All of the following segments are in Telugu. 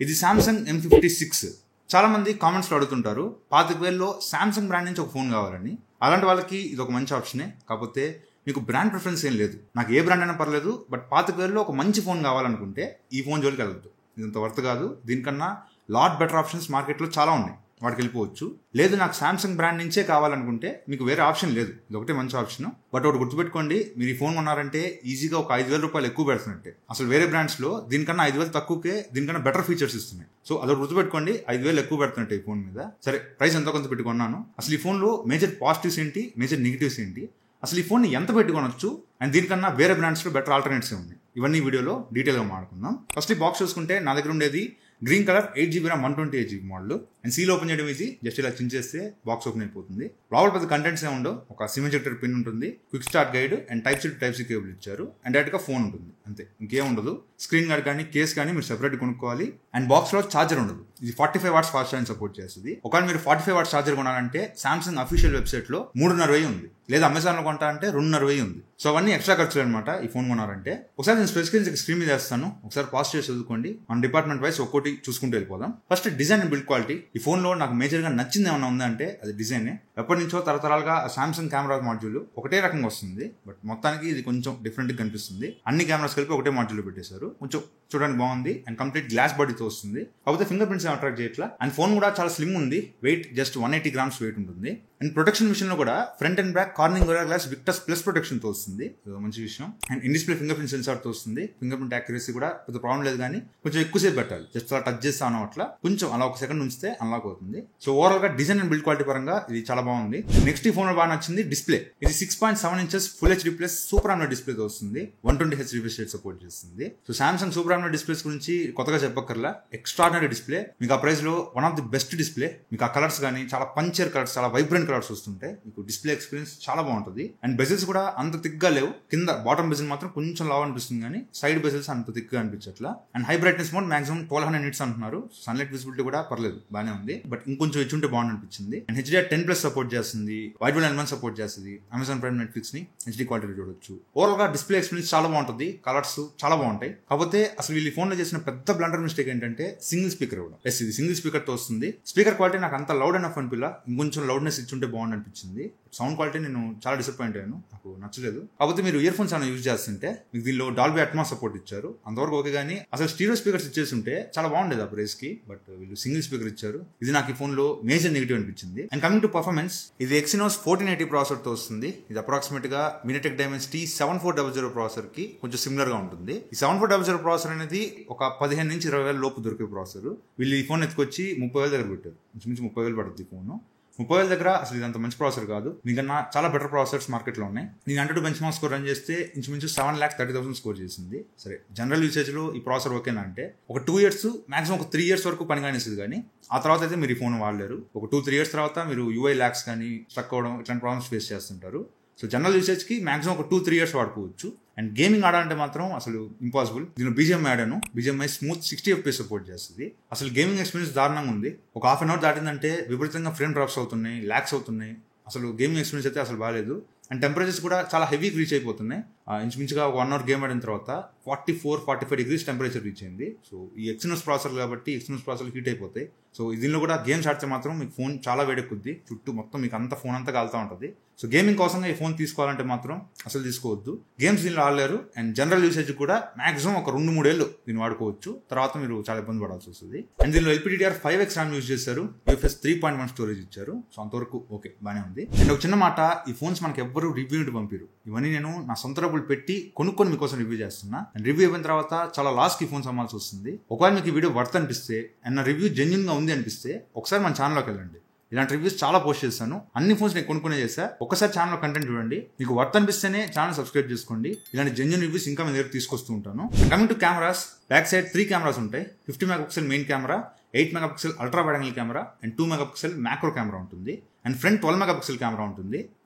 ఇది సామ్సంగ్ M56. చాలా మంది కామెంట్స్లో అడుగుతుంటారు 25,000లో సామ్సంగ్ బ్రాండ్ నుంచి ఒక ఫోన్ కావాలని. అలాంటి వాళ్ళకి ఇది ఒక మంచి ఆప్షనే. కాకపోతే మీకు బ్రాండ్ ప్రిఫరెన్స్ ఏం లేదు, నాకు ఏ బ్రాండ్ అయినా పర్లేదు, బట్ 25,000లో ఒక మంచి ఫోన్ కావాలనుకుంటే ఈ ఫోన్ జోలికి వెళ్ళద్దు. ఇదంత వర్త్ కాదు. దీనికన్నా లాట్ బెటర్ ఆప్షన్స్ మార్కెట్లో చాలా ఉన్నాయి, వాటికి వెళ్ళిపోవచ్చు. లేదు నాకు సామ్సంగ్ బ్రాండ్ నుంచే కావాలనుకుంటే మీకు వేరే ఆప్షన్ లేదు, ఇది ఒకటే మంచి ఆప్షన్. బట్ ఒకటి గుర్తుపెట్టుకోండి, మీరు ఈ ఫోన్ కొన్నారంటే ఈజీగా ఒక 5,000 రూపాయలు ఎక్కువ పెడుతున్నట్టే. అసలు వేరే బ్రాండ్స్లో దీనికన్నా 5,000 తక్కువకే దీనికన్నా బెటర్ ఫీచర్స్ ఇస్తున్నాయి. సో అదొకటి గుర్తుపెట్టుకోండి, 5,000 ఎక్కువ పెడుతున్నట్టు ఈ ఫోన్ మీద. సరే, ప్రైస్ ఎంతో కొంత పెట్టుకున్నాను. అసలు ఈ ఫోన్లో మేజర్ పాజిటివ్స్ ఏంటి, మేజర్ నెగిటివ్స్ ఏంటి, అసలు ఈ ఫోన్ని ఎంత పెట్టుకోనొచ్చు, అండ్ దీనికన్నా వేరే బ్రాండ్స్లో బెటర్ ఆల్టర్నేట్స్ ఉన్నాయి. ఇవన్నీ వీడియోలో డీటెయిల్గా మాట్లాడుకుందాం. ఫస్ట్ ఈ బాక్స్ చూసుకుంటే నా దగ్గర ఉండేది green colour 8GB RAM 128GB model. And seal open చేయడం ఈజీ, జస్ట్ ఇలా చించేస్తే బాక్స్ ఓపెన్ అయిపోతుంది. లోపల పెద్ద కంటెంట్స్ ఏమి ఉండవు, ఒక సిమ్ ఇంజెక్టర్ పిన్ ఉంటుంది, quick start guide and type C to type C cable ఇచ్చారు, అండ్ డైరెక్ట్గా ఫోన్ ఉంటుంది, అంతే, ఇంకేం ఉండదు. స్క్రీన్ గార్డ్ కానీ కేస్ కానీ మీరు సెపరేట్ కొనుక్కోవాలి. అండ్ బాక్స్లో ఛార్జర్ ఉండదు. ఇది 45 వాట్స్ ఫాస్ట్ ఛార్జింగ్ సపోర్ట్ చేస్తుంది. ఒకవేళ మీరు 45 వాట్స్ ఛార్జర్ కొనాలంటే సామ్సంగ్ అఫీషియల్ వెబ్సైట్లో 3,500 ఉంది, లేదా అమెజాన్లో కొంటా అంటే 2,500 ఉంది. సో అవన్నీ ఎక్స్ట్రా ఖర్చులు అనమాట ఈ ఫోన్ కొనాలంటే. ఒకసారి నేను స్పెసిఫికేషన్స్ స్క్రీన్ మీద వేస్తాను, ఒకసారి పాస్ చేసి చదువుకోండి. మన డిపార్ట్మెంట్ వైస్ ఒక్కోటి చూసుకుంటూ వెళ్ళిపోదాం. First design and build quality. ఈ ఫోన్లో నాకు మేజర్గా నచ్చింది ఏమన్నా ఉందంటే అది డిజైనే. ఎప్పటి నుంచో తరతరాలుగా సామ్సంగ్ కెమెరా మాడ్యూల్ ఒకటే రకంగా వస్తుంది, బట్ మొత్తానికి ఇది కొంచెం డిఫరెంట్గా కనిపిస్తుంది. అన్ని కెమెరాస్ కలిపి ఒకటే మాడ్యూల్ పెట్టేశారు, కొంచెం చూడడానికి బాగుంది. అండ్ కంప్లీట్ గ్లాస్ బాడీతో వస్తుంది, కాకపోతే ఫింగర్ ప్రింట్స్ అట్రాక్ట్ చేయట్లా. అండ్ ఫోన్ కూడా చాలా స్లిమ్ ఉంది, వెయిట్ జస్ట్ 180 grams వెయిట్ ఉంటుంది. అండ్ ప్రొటెక్షన్ విషయంలో కూడా front and back Corning Gorilla Glass Victus plus protection తో వస్తుంది, మంచి విషయం. And in display finger print sensor తో వస్తుంది. ఫింగర్ ప్రింట్ యాక్యురసీ కూడా పెద్ద ప్రాబ్లం లేదు, కానీ కొంచెం ఎక్కువసేపు పెట్టాలి. జస్ట్ అలా టచ్ చేస్తాను అట్లా కొంచెం అలా ఒక సెకండ్ ఉంచితే అన్లాక్ అవుతుంది. సో ఓవరాల్ గా డిజైన్ అండ్ బిల్డ్ క్వాలిటీ పరంగా ఇది చాలా బాగుంది. నెక్స్ట్ ఈ ఫోన్ లో బాగా నచ్చింది డిస్ప్లే. ఇది 6.7 inches full HD plus super AMOLED display తో వస్తుంది, 120Hz రిఫ్రెష్ రేట్ సపోర్ట్ చేస్తుంది. So Samsung super AMOLED displays గురించి కొత్తగా చెప్పక్కర్లా, ఎక్స్ట్రాడినరీ డిస్ప్లే. మీకు ఆ ప్రైస్ లో one of the best display. మీకు ఆ కలర్స్ కానీ చాలా పంచర్ కలర్స్, చాలా వైబ్రెంట్ కలర్స్ వస్తుంటాయి. మీకు డిస్ప్లే ఎక్స్పీరియన్స్ చాలా బాగుంటుంది. అండ్ బెజిల్స్ కూడా అంత థిక్గా లేవు, కింద బాటమ్ బెజిల్ మాత్రం కొంచెం లావ్ అనిపిస్తుంది, కానీ సైడ్ బెజిల్స్ అంత థిక్గా అనిపించట్లా. And high brightness mode maximum 1200 nits అంటున్నారు. సన్లైట్ విజిబిలిటీ కూడా పర్లేదు, బాగానే ఉంది, బట్ ఇంకొంచెం ఇచ్చుంటే బాగుంది అనిపించింది. అండ్ HDR10+ సపోర్ట్ చేస్తుంది, వైడ్ వన్ ఎలిమెంట్ సపోర్ట్ చేస్తుంది. అమెజాన్ ప్రైమ్ నెట్ఫ్లిక్స్ ని HD క్వాలిటీ చూడొచ్చు. ఓవరాల్ గా డిస్ప్లే ఎక్స్పీరియన్స్ చాలా బాగుంటుంది, కలర్స్ చాలా బాగుంటాయి. కాకపోతే అసలు వీళ్ళు ఫోన్ లో చేసిన పెద్ద బ్లండర్ మిస్టేక్ ఏంటంటే సింగిల్ స్పీకర్ ఇవ్వడం. ఇది సింగిల్ స్పీకర్ తో వస్తుంది. స్పీకర్ క్వాలిటీ నాకు అంత లౌడ్ అనిపిల్ల, ఇంకొంచెం లౌడ్నెస్ ఇచ్చుంటే బాగుంది అనిపించింది. సౌండ్ క్వాలిటీ నేను చాలా డిసప్పాయింట్ అయ్యాను, నాకు నచ్చలేదు. కాకపోతే మీరు ఇయర్ ఫోన్స్ ఏమైనా యూజ్ చేస్తుంటే మీకు దీనిలో డాల్బీ అట్మాస్ సపోర్ట్ ఇచ్చారు, అంతవరకు ఓకే. కానీ అసలు స్టీరియో స్పీకర్స్ ఇచ్చేసి ఉంటే చాలా బాగుండేది ఆ ప్రైస్ కి, బట్ వీళ్ళు సింగిల్ స్పీకర్ ఇచ్చారు. ఇది నాకు ఈ ఫోన్ లో మేజర్ నెగిటివ్ అనిపించింది. అండ్ కమింగ్ టు పర్ఫార్మెన్స్, ఇది Exynos 1480 ప్రాసెసర్ తో వస్తుంది. ఇది అప్రాక్సిమేట్ గా MediaTek Dimensity 7400 ప్రాసెసర్ కి కొంచెం సిమిలర్ గా ఉంటుంది. ఈ 7400 ప్రాసెసర్ అనేది ఒక 15,000 నుంచి 20,000 లోపు దొరికే ప్రాసెసర్. వీళ్ళు ఈ ఫోన్ ఎత్తుకొచ్చి 30,000 దగ్గర పెట్టారు, ఇంచుమించు 30,000 పడుతుంది ఫోన్. 30,000 దగ్గర అసలు ఇదంత మంచి ప్రాసెసర్ కాదు. మీకన్నా చాలా బెటర్ ప్రాసెసర్స్ మార్కెట్లో ఉన్నాయి. నేను అంటూ బెంచ్ మార్క్ స్కోర్ రన్ చేస్తే ఇంచుమించు 7,30,000 స్కోర్ చేసింది. సరే, జనరల్ యూసేజ్ లో ఈ ప్రాసెసర్ ఓకేనా అంటే ఒక 2 years మాక్సిమం ఒక 3 years వరకు పని కానిస్తుంది, కానీ ఆ తర్వాత అయితే మీరు ఈ ఫోన్ వాడలేరు. ఒక 2-3 years తర్వాత మీరు UI లాగ్స్ కానీ స్ట్రక్ అవ్వడం ఇట్లాంటి ప్రాబ్లమ్స్ ఫేస్ చేస్తుంటారు. సో జనరల్ యూసేజ్ కి మాక్సిమం ఒక 2-3 years వాడుకోవచ్చు. అండ్ గేమింగ్ ఆడాలంటే మాత్రం అసలు ఇంపాసిబుల్. దీనిలో BGMI ఆడాను, BGMI స్మూత్ 60 FPS సపోర్ట్ చేస్తుంది. అసలు గేమింగ్ ఎక్స్పీరియన్స్ దారుణంగా ఉంది. ఒక హాఫ్ అన్ అవర్ దాటిందంటే విపరీతంగా ఫ్రేమ్ డ్రాప్స్ అవుతున్నాయి, ల్యాక్స్ అవుతున్నాయి. అసలు గేమింగ్ ఎక్స్పీరియన్స్ అయితే అసలు బాగాలేదు. అండ్ టెంపరేచర్స్ కూడా చాలా హెవీకి రీచ్ అయిపోతున్నాయి. ఇంచుమించుగా ఒక 1 hour గేమ్ ఆడిన తర్వాత 44-45 degrees టెంపరేచర్ రీచ్ అయింది. సో ఈ Exynos ప్రాసెసర్ కాబట్టి Exynos ప్రాసెసర్ హీట్ అయిపోతాయి. సో దీనిలో కూడా గేమ్స్ ఆడితే మాత్రం మీకు ఫోన్ చాలా వేడెక్కుద్ది, చుట్టూ మొత్తం మీకు అంత ఫోన్ అంతా కాలుతూ ఉంటుంది. సో గేమింగ్ కోసంగా ఈ ఫోన్ తీసుకోవాలంటే మాత్రం అసలు తీసుకోవద్దు. గేమ్స్ దీనిలో ఆడలేరు. అండ్ జనరల్ యూసేజ్ కూడా మాక్సిమం ఒక 2-3 ఏళ్ళు దీన్ని వాడుకోవచ్చు, తర్వాత మీరు చాలా ఇబ్బంది పడాల్సి వస్తుంది. అండ్ దీనిలో LPDDR5X RAM యూజ్ చేశారు, UFS 3.1 స్టోరేజ్ ఇచ్చారు. సో అంతవరకు ఓకే, బాగానే ఉంది. అండ్ ఒక చిన్న మాట, ఈ ఫోన్స్ మనకి ఎవ్వరు రివ్యూ పంపిరు. ఇవన్నీ నేను నా సొంత డబ్బులు పెట్టి కొనుక్కొని మీకోసం రివ్యూ చేస్తున్నా. అండ్ రివ్యూ అయిన తర్వాత చాలా లాస్ కి ఫోన్స్ అమ్మాల్సి వస్తుంది. ఒకవేళ మీకు ఈ వీడియో వర్త్ అనిపిస్తే అండ్ నా రివ్యూ జెన్యూన్ గా ఉంది అనిపిస్తే ఒకసారి మన ఛానల్లోకి వెళ్ళండి. ఇలాంటి రివ్యూస్ చాలా పోస్ట్ చేస్తాను, అన్ని ఫోన్స్ నేను కొనుక్కునే చేస్తా. ఒకసారి ఛానల్ కంటెంట్ చూడండి, మీకు వర్త్ అనిపిస్తేనే ఛానల్ సబ్స్క్రైబ్ చేసుకోండి. ఇలాంటి జెన్యూన్ రివ్యూస్ ఇంకా మీ దగ్గర తీసుకొస్తూ ఉంటాను. Coming to cameras, back side 3 cameras ఉంటాయి. 50 MP main camera, 8 MP ultra wide angle camera and 2 MP macro camera ఉంటుంది. అండ్ ఫ్రంట్ 12 MP కెమెరా ఉంటుంది.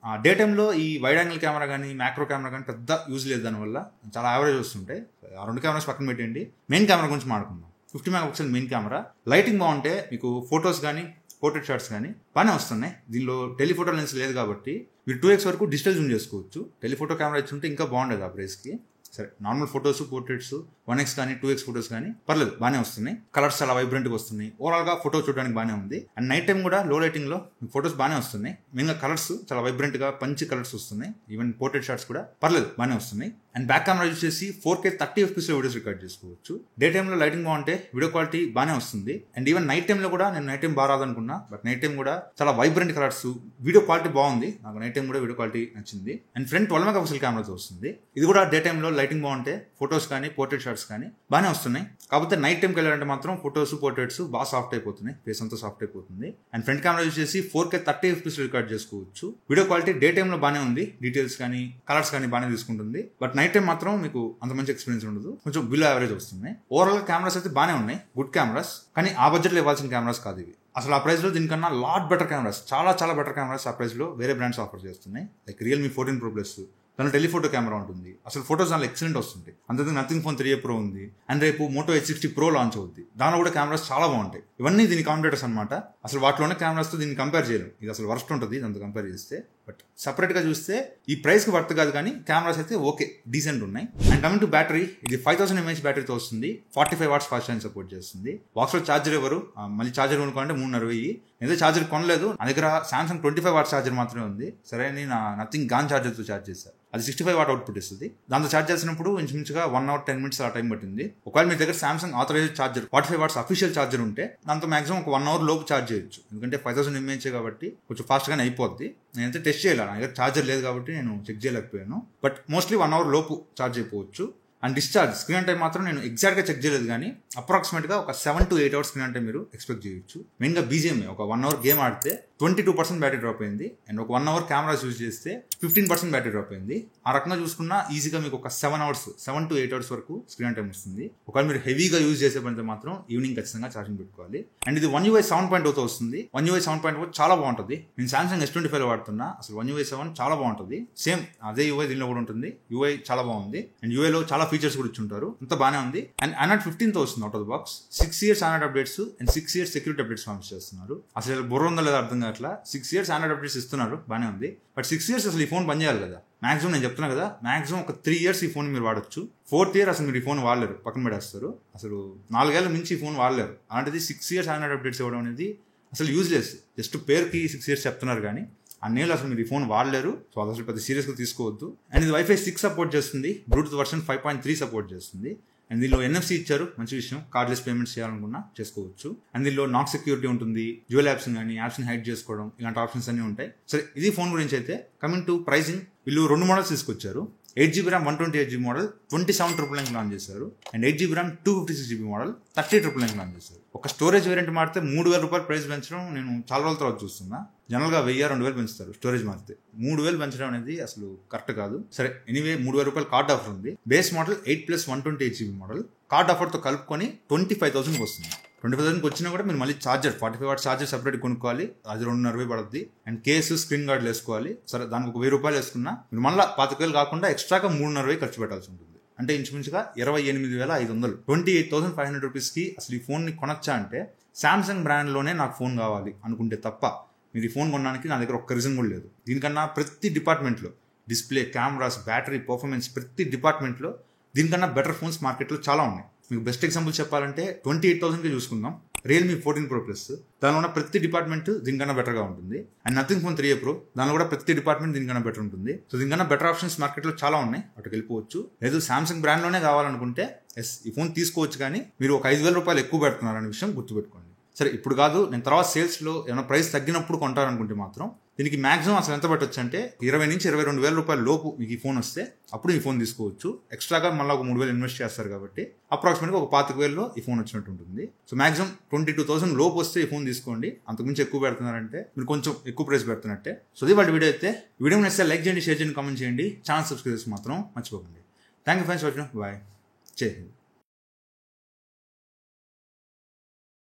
డే టైంలో ఈ వైడ్ యాంగిల్ కెమెరా కానీ మ్యాక్రో కెమెరా కానీ పెద్ద యూజ్ లేదు, దానివల్ల చాలా యావరేజ్ వస్తుంటాయి. ఆ 2 కెమెరాస్ పక్కన పెట్టండి. మెయిన్ కెమెరా గురించి మాట్లాడుకుందాం. 50 MP మెయిన్ కెమెరా, లైటింగ్ బాగుంటే మీకు ఫొటోస్ కానీ పోర్ట్రేట్ షాట్స్ కానీ బాగానే వస్తున్నాయి. దీనిలో టెలిఫోటో లెన్స్ లేదు కాబట్టి మీరు 2x వరకు డిజిటల్ జూమ్ చేసుకోవచ్చు. టెలిఫోటో కెమెరా ఇచ్చి ఉంటే ఇంకా బాగుండేది ఆ ప్రైస్కి. సరే నార్మల్ ఫొటోస్ పోర్ట్రేట్స్ 1x కానీ 2x ఫొటోస్ కానీ పర్లేదు బాగానే వస్తున్నాయి. కలర్స్ చాలా వైబ్రెంట్గా వస్తున్నాయి. ఓవరాల్గా ఫోటో చూడడానికి బాగానే ఉంది. అండ్ నైట్ టైం కూడా లో లైటింగ్లో ఫొటోస్ బాగానే వస్తున్నాయి. మెయిన్గా కలర్స్ చాలా వైబ్రెంట్గా పంచి కలర్స్ వస్తున్నాయి. ఈవెన్ పోర్ట్రేట్ షాట్స్ కూడా పర్లేదు బాగానే వస్తున్నాయి. అండ్ బ్యాక్ కెమెరా యూజ్ చేసి 4K 30 FPS వీడియోస్ రికార్డ్ చేసుకోవచ్చు. డే టైంలో లైటింగ్ బాగుంటే వీడియో క్వాలిటీ బాగానే వస్తుంది. అండ్ ఈవెన్ నైట్ టైంలో కూడా నేను నైట్ టైం బాగా రాదనుకున్నా, బట్ నైట్ టైం కూడా చాలా వైబ్రెంట్ కలర్స్, వీడియో క్వాలిటీ బాగుంది. నాకు నైట్ టైం కూడా వీడియో క్వాలిటీ నచ్చింది. అండ్ ఫ్రంట్ 12 MP కెమెరాతో వస్తుంది. ఇది కూడా డే టైంలో లైటింగ్ బాగుంటే ఫొటోస్ కానీ పోర్ట్రేట్ షాట్స్ కానీ బాగానే వస్తున్నాయి. కాకపోతే నైట్ టైంకి వెళ్ళాలంటే మాత్రం ఫొటోస్ పోర్ట్రేట్స్ బాగా సాఫ్ట్ అయిపోతున్నాయి, ఫేస్ అంతా సాఫ్ట్ అయిపోతుంది. అండ్ ఫ్రంట్ కెమెరా యూజ్ చేసి 4K 30 FPS రికార్డ్ చేసుకోవచ్చు. వీడియో క్వాలిటీ డే టైంలో బాగానే ఉంది. డీటెయిల్స్ కానీ కలర్స్ కానీ బాగానే తీసుకుంటుంది. బట్ నైట్ టైం మాత్రం మీకు అంత మంచి ఎక్స్పీరియన్స్ ఉండదు, కొంచెం బిలో యావరేజ్ వస్తుంది. ఓవరాల్ కెమెరాస్ అయితే బాగానే ఉన్నాయి, గుడ్ కెమెరాస్. కానీ ఆ బడ్జెట్లో ఇవ్వాల్సిన కెమెరాస్ కాదు ఇవి. అసలు ఆ ప్రైస్ లో దీనికన్నా లాట్ బెటర్ కెమెరాస్, చాలా చాలా బెటర్ కెమెరాస్ ఆ ప్రైస్ లో వేరే బ్రాండ్స్ ఆఫర్ చేస్తున్నాయి. లైక్ Realme 14 Pro Plus, దానిలో టెలిఫోటో కెమెరా ఉంటుంది. అసలు ఫోటోస్ దానిలో ఎక్సలెంట్ వస్తుంటాయి. అంతేకాదు నథింగ్ ఫోన్ 3A Pro ఉంది. అండ్ రేపు Moto H60 Pro లాంచ్ అవుద్ది, దానిలో కూడా కెమెరాస్ చాలా బాగుంటాయి. ఇవన్నీ దీని కాంపిటేటర్స్ అనమాట. అసలు వాటిలోనే కెమెరాస్ తో దీన్ని కంపేర్ చేయలేం. ఇది అసలు వర్స్ట్ ఉంటుంది దాంతో కంపేర్ చేస్తే. బట్ సపరేట్ గా చూస్తే ఈ ప్రైస్ కి వర్త్ కాదు, కానీ కెమెరాస్ అయితే ఓకే, డీసెంట్ ఉన్నాయి. అండ్ కమింగ్ టు బ్యాటరీ, ఇది 5000 mAh బ్యాటరీతో వస్తుంది. 45 watts ఫాస్ట్ ఛార్జింగ్ సపోర్ట్ చేస్తుంది. బాక్స్ లో ఛార్జర్ ఎవరు మళ్ళీ ఛార్జర్ కొనుక్కోవాలంటే 3,500. ఏదో ఛార్జర్ కొనలేదు, నా దగ్గర Samsung 25 watts ఛార్జర్ మాత్రమే ఉంది. సరే అని నా నథింగ్ గాన్ ఛార్జర్తో ఛార్జ్ చేశాను. అది 65 watt అవుట్పుట్ ఇస్తుంది. దాంతో ఛార్జ్ చేసినప్పుడు ఇంచుమించుగా 1 hour 10 minutes ఆ టైం పట్టింది. ఒకవేళ మీ దగ్గర Samsung authorised charger 45 watts official charger ఉంటే దాంతో మాక్సిమం ఒక 1 hour లోపు ఛార్జ్ చేయొచ్చు. ఎందుకంటే 5000 mAh కాబట్టి కొంచెం ఫాస్ట్ గానే అయిపోద్ది. నేనైతే టెస్ట్ చేయాలి, నా దగ్గర ఛార్జర్ లేదు కాబట్టి నేను చెక్ చేయలేకపోయాను. బట్ మోస్ట్లీ 1 hour లోపు ఛార్జ్ అయిపోవచ్చు. అండ్ డిశ్చార్జ్ స్క్రీన్ టైం మాత్రం నేను ఎగ్జాక్ట్ గా చెక్ చేయలేదు, కానీ అప్రాక్సిమేట్ గా ఒక 7 to 8 hours స్క్రీన్ టైం మీరు ఎక్స్పెక్ట్ చేయొచ్చు. మెయిన్ గా BGMA ఒక 1 hour గేమ్ ఆడితే 22% బ్యాటరీ డ్రాప్ అయింది. అండ్ ఒక 1 hour కెమెరాస్ యూజ్ చేస్తే 15% బ్యాటరీ డ్రాప్ అయింది. ఆ రకంగా చూసుకున్నా ఈజీగా మీకు ఒక 7 to 8 hours వరకు స్క్రీన్ టైం వస్తుంది. ఒకవేళ మీరు హెవీగా యూజ్ చేసే పనితో మాత్రం ఈవినింగ్ ఖచ్చితంగా ఛార్జింగ్ పెట్టుకోవాలి. అండ్ ఇది One UI 7.0తో వస్తుంది. One UI 7.0 చాలా బాగుంటుంది. నేను Samsung S25 వాడుతున్నా, అసలు One UI 7 చాలా బాగుంటుంది. సేమ్ అదే UI దీనిలో కూడా ఉంటుంది. UI చాలా బాగుంది. అండ్ UI లో చాలా ఫీచర్స్ కూడా ఇచ్చుంటారు, అంత బాగానే ఉంది. అండ్ Android 15తో వస్తుంది out of the box. 6 years Android updates and 6 years security updates launch చేస్తున్నారు. అసలు బుర్ర ఉందో లేదా అర్థం కావట్లా. 6 years Android అప్డేట్స్ ఇస్తున్నారు, బాగానే ఉంది. బట్ 6 years అసలు ఈ ఫోన్ పని చేయాలి కదా. మాక్సిమం నేను చెప్తున్నా కదా, మాక్సిమం ఒక 3 years ఈ ఫోన్ మీరు వాడచ్చు. 4th year అసలు మీరు ఈ ఫోన్ వాడలేరు, పక్కన పెడేస్తారు. అసలు 4 ఏళ్ల మించి ఈ ఫోన్ వాడలేరు. అలాంటిది 6 years Android అప్డేట్స్ ఇవ్వడం అనేది అసలు యూజ్లెస్. జస్ట్ పేరుకి 6 years చెప్తున్నారు, కానీ అన్నేళ్ళు అసలు మీరు ఈ ఫోన్ వాడలేరు. సో అది అసలు పెద్ద సీరియస్గా తీసుకోవద్దు. అండ్ ఇది Wi-Fi 6 సపోర్ట్ చేస్తుంది, బ్లూటూత్ వర్షన్ 5.3 సపోర్ట్ చేస్తుంది. అండ్ దీనిలో NFC ఇచ్చారు, మంచి విషయం. కార్డ్లెస్ పేమెంట్స్ చేయాలనుకున్నా చేసుకోవచ్చు. అండ్ దీనిలో నాక్ సెక్యూరిటీ ఉంటుంది, డ్యూయల్ యాప్స్ కానీ యాప్స్ని హైడ్ చేసుకోవడం, ఇలాంటి ఆప్షన్స్ అన్నీ ఉంటాయి. సరే, ఇది ఫోన్ గురించి అయితే. కమింగ్ టు ప్రైసింగ్, వీళ్ళు 2 మోడల్స్ తీసుకొచ్చారు. 8GB RAM 128GB model 27,999 launch చేశారు. అండ్ 8GB RAM 256GB model 30,999 launch చేశారు. ఒక స్టోరేజ్ వేరియంట్ మారితే 3,000 రూపాయలు ప్రైస్ పెంచడం నేను చాలా రోజుల తర్వాత చూస్తున్నా. జనరల్గా 1000-2000 పెంచుతారు స్టోరేజ్ మారితే. 3,000 పెంచడం అనేది అసలు కరెక్ట్ కాదు. సరే, ఎనీవే 3,000 రూపాయలు కార్డ్ ఆఫర్ ఉంది. Base model 8+128GB model card ఆఫర్తో కలుపుకొని 25,000 వస్తుంది. 25,000 వచ్చినా కూడా మీరు మళ్ళీ ఛార్జర్ 45 watts ఛార్జర్ సపరేట్ కొనుక్కోవాలి, అది 2,500 పడుతుంది. అండ్ కేసు స్క్రీన్ గార్డ్లు వేసుకోవాలి. సరే, దానికి ఒక 1,000 రూపాయలు వేసుకున్నా మీరు మళ్ళీ 25,000 కాకుండా ఎక్స్ట్రాగా 3,500 ఖర్చు పెట్టాల్సి ఉంటుంది. అంటే ఇంచుమించుగా 28,500, 28,500 రూపీస్కి అసలు ఈ ఫోన్ని కొనొచ్చా అంటే శాంసంగ్ బ్రాండ్లోనే నాకు ఫోన్ కావాలి అనుకుంటే తప్ప మీరు ఈ ఫోన్ కొనడానికి నా దగ్గర ఒక్క రీజన్ కూడా లేదు. దీనికన్నా ప్రతి డిపార్ట్మెంట్లో డిస్ప్లే, కెమెరాస్, బ్యాటరీ, పర్ఫార్మెన్స్ ప్రతి డిపార్ట్మెంట్లో దీనికన్నా బెటర్ ఫోన్స్ మార్కెట్లో చాలా ఉన్నాయి. మీకు బెస్ట్ ఎగ్జాంపుల్ చెప్పాలంటే 28,000కి చూసుకుందాం, Realme 14 Pro Plus. దానిలో ఉన్న ప్రతి డిపార్ట్మెంట్ దీనికన్నా బెటర్గా ఉంటుంది. And nothing phone 3A Pro, దానిలో కూడా ప్రతి డిపార్ట్మెంట్ దీనికన్నా బెటర్ ఉంటుంది. సో దీనికన్నా బెటర్ ఆప్షన్స్ మార్కెట్లో చాలా ఉన్నాయి, అటుకు వెళ్ళిపోవచ్చు. లేదు సామ్సంగ్ బ్రాండ్లోనే కావాలనుకుంటే ఈ ఫోన్ తీసుకోవచ్చు, కానీ మీరు ఒక 5,000 రూపాయలు ఎక్కువ పెడుతున్నారు అనే విషయం గుర్తుపెట్టుకోండి. సరే, ఇప్పుడు కాదు, నేను తర్వాత సేల్స్లో ఏమైనా ప్రైస్ తగ్గినప్పుడు కొంటారనుకుంటే మాత్రం దీనికి మాక్సిమం అసలు ఎంత పెట్టొచ్చు అంటే 20,000-22,000 రూపాయల లోపు మీకు ఈ ఫోన్ వస్తే అప్పుడు ఈ ఫోన్ తీసుకోవచ్చు. ఎక్స్ట్రాగా మళ్ళీ ఒక 3,000 ఇన్వెస్ట్ చేస్తారు కాబట్టి అప్రాక్సిమేట్గా ఒక 25,000లో ఈ ఫోన్ వచ్చినట్టు ఉంటుంది. సో మాక్సిమం 22,000 లోపు వస్తే ఈ ఫోన్ తీసుకోండి. అంతకుమించి ఎక్కువ పెడుతున్నారంటే మీరు కొంచెం ఎక్కువ ప్రైస్ పెడుతున్నట్టే. సో ఇది వాళ్ళ వీడియో అయితే. వీడియో నచ్చితే లైక్ చేయండి, షేర్ చేయండి, కామెంట్ చేయండి. ఛానల్ సబ్స్క్రైబ్ చేసి మాత్రం మర్చిపోకండి. Thank you friends, watching. Bye. జై హింద్.